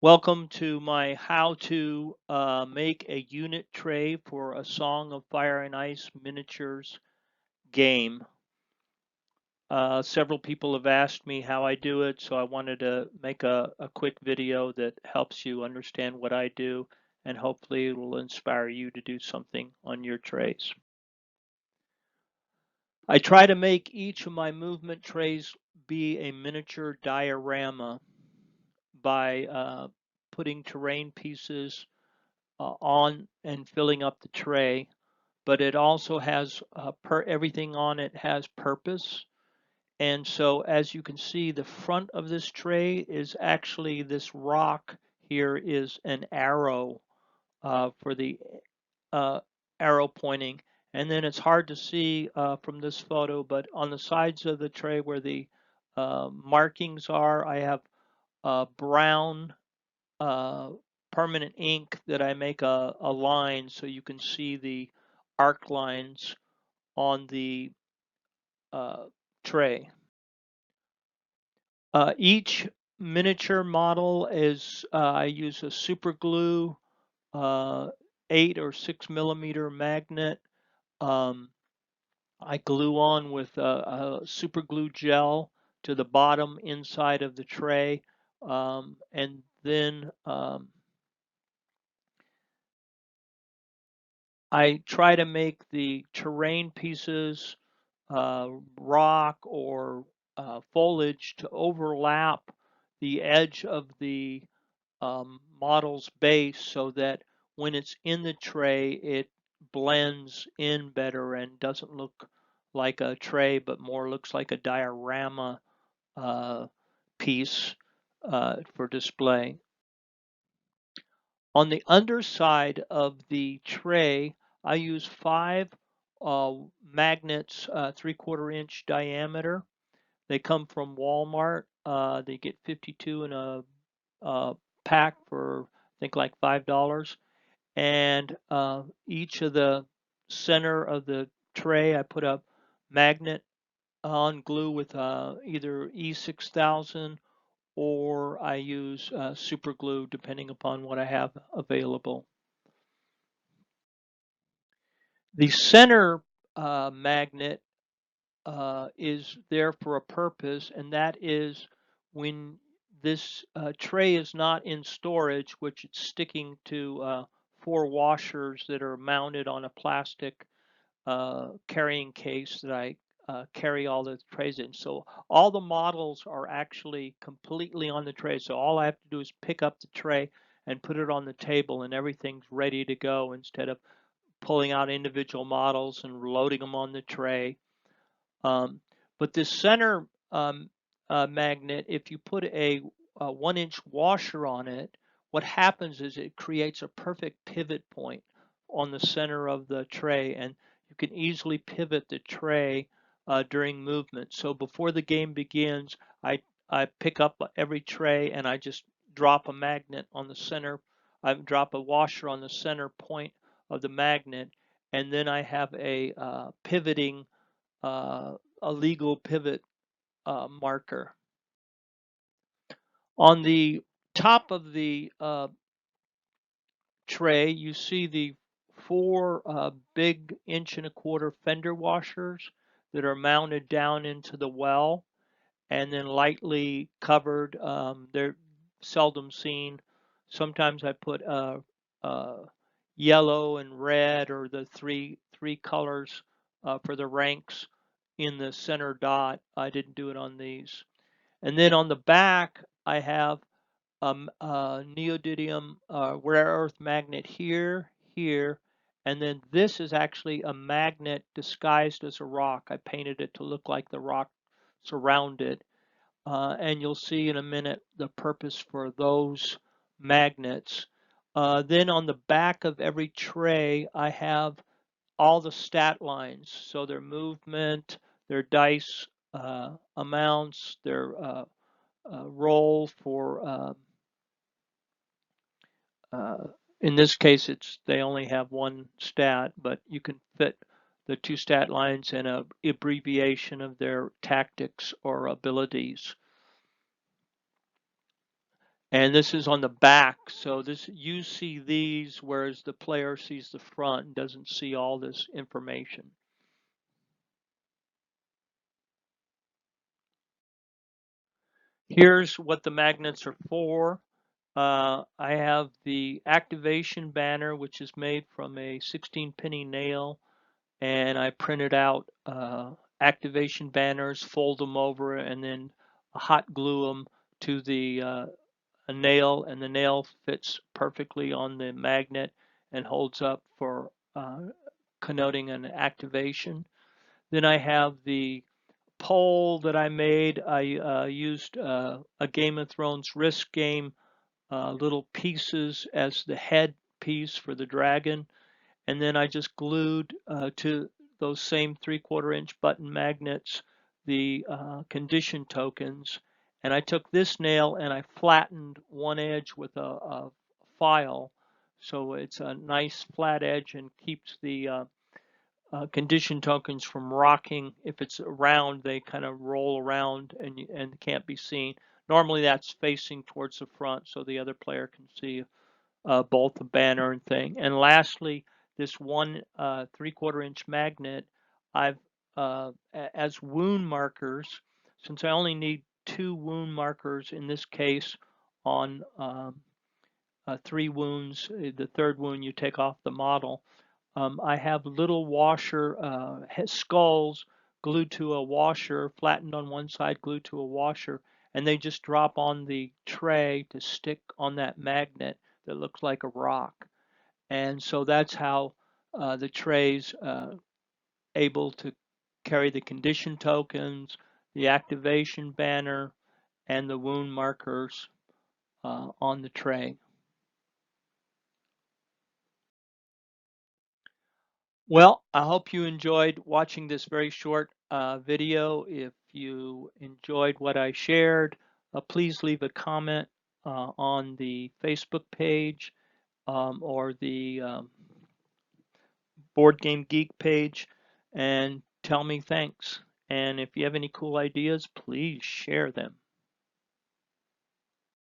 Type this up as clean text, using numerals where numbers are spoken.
Welcome to my how to make a unit tray for a Song of Fire and Ice miniatures game. Several people have asked me how I do it, so I wanted to make a quick video that helps you understand what I do, and hopefully it will inspire you to do something on your trays. I try to make each of my movement trays be a miniature diorama by putting terrain pieces on and filling up the tray, but it also has everything on it has purpose. And so as you can see, the front of this tray is actually this rock here is an arrow for the uh, arrow pointing. And then it's hard to see from this photo, but on the sides of the tray where the markings are, I have brown uh, permanent ink that I make a line so you can see the arc lines on the uh, tray. Each miniature model is, I use a super glue, uh, 8 or 6 millimeter magnet. Um, I glue on with a super glue gel to the bottom inside of the tray. And then I try to make the terrain pieces, rock or foliage to overlap the edge of the model's base so that when it's in the tray, it blends in better and doesn't look like a tray, but more looks like a diorama uh, piece for display. On the underside of the tray, I use 5 magnets, 3/4 inch diameter. They come from Walmart. They get 52 in a pack for, I think, like $5. And each of the center of the tray, I put a magnet on glue with either E6000 or I use super glue depending upon what I have available. The center magnet is there for a purpose, and that is when this tray is not in storage, which it's sticking to 4 washers that are mounted on a plastic carrying case that I carry all the trays in. So all the models are actually completely on the tray. So all I have to do is pick up the tray and put it on the table, and everything's ready to go instead of pulling out individual models and loading them on the tray. Um, but this center magnet, if you put a 1 inch washer on it, what happens is it creates a perfect pivot point on the center of the tray, and you can easily pivot the tray during movement. So before the game begins, I pick up every tray and I just drop a magnet on the center. I drop a washer on the center point of the magnet, and then I have a pivoting a legal pivot marker. On the top of the tray, you see the 4 big 1.25 inch fender washers that are mounted down into the well and then lightly covered. They're seldom seen. Sometimes I put yellow and red, or the three colors for the ranks in the center dot. I didn't do it on these. And then on the back, I have a neodymium rare earth magnet here, here, and then this is actually a magnet disguised as a rock. I painted it to look like the rock surrounded. And you'll see in a minute the purpose for those magnets. Then on the back of every tray, I have all the stat lines. So their movement, their dice amounts, their roll for, in this case, they only have 1 stat, but you can fit the 2 stat lines and an abbreviation of their tactics or abilities. And this is on the back, so this you see these, whereas the player sees the front and doesn't see all this information. Here's what the magnets are for. I have the activation banner, which is made from a 16 penny nail, and I printed out activation banners, fold them over, and then hot glue them to a nail, and the nail fits perfectly on the magnet and holds up for connoting an activation. Then I have the pole that I made. I used a Game of Thrones Risk game little pieces as the head piece for the dragon, and then I just glued to those same 3/4 inch button magnets the condition tokens, and I took this nail and I flattened one edge with a file, so it's a nice flat edge and keeps the condition tokens from rocking. If it's round, they kind of roll around and can't be seen. Normally that's facing towards the front so the other player can see both the banner and thing. And lastly, this one 3/4 inch magnet, I've as wound markers, since I only need 2 wound markers in this case on 3 wounds. The third wound you take off the model. I have little washer skulls glued to a washer, flattened on one side, glued to a washer, and they just drop on the tray to stick on that magnet that looks like a rock. And so that's how the tray's able to carry the condition tokens, the activation banner, and the wound markers on the tray. Well, I hope you enjoyed watching this very short video. If you enjoyed what I shared, please leave a comment on the Facebook page or the Board Game Geek page and tell me thanks. And if you have any cool ideas, please share them.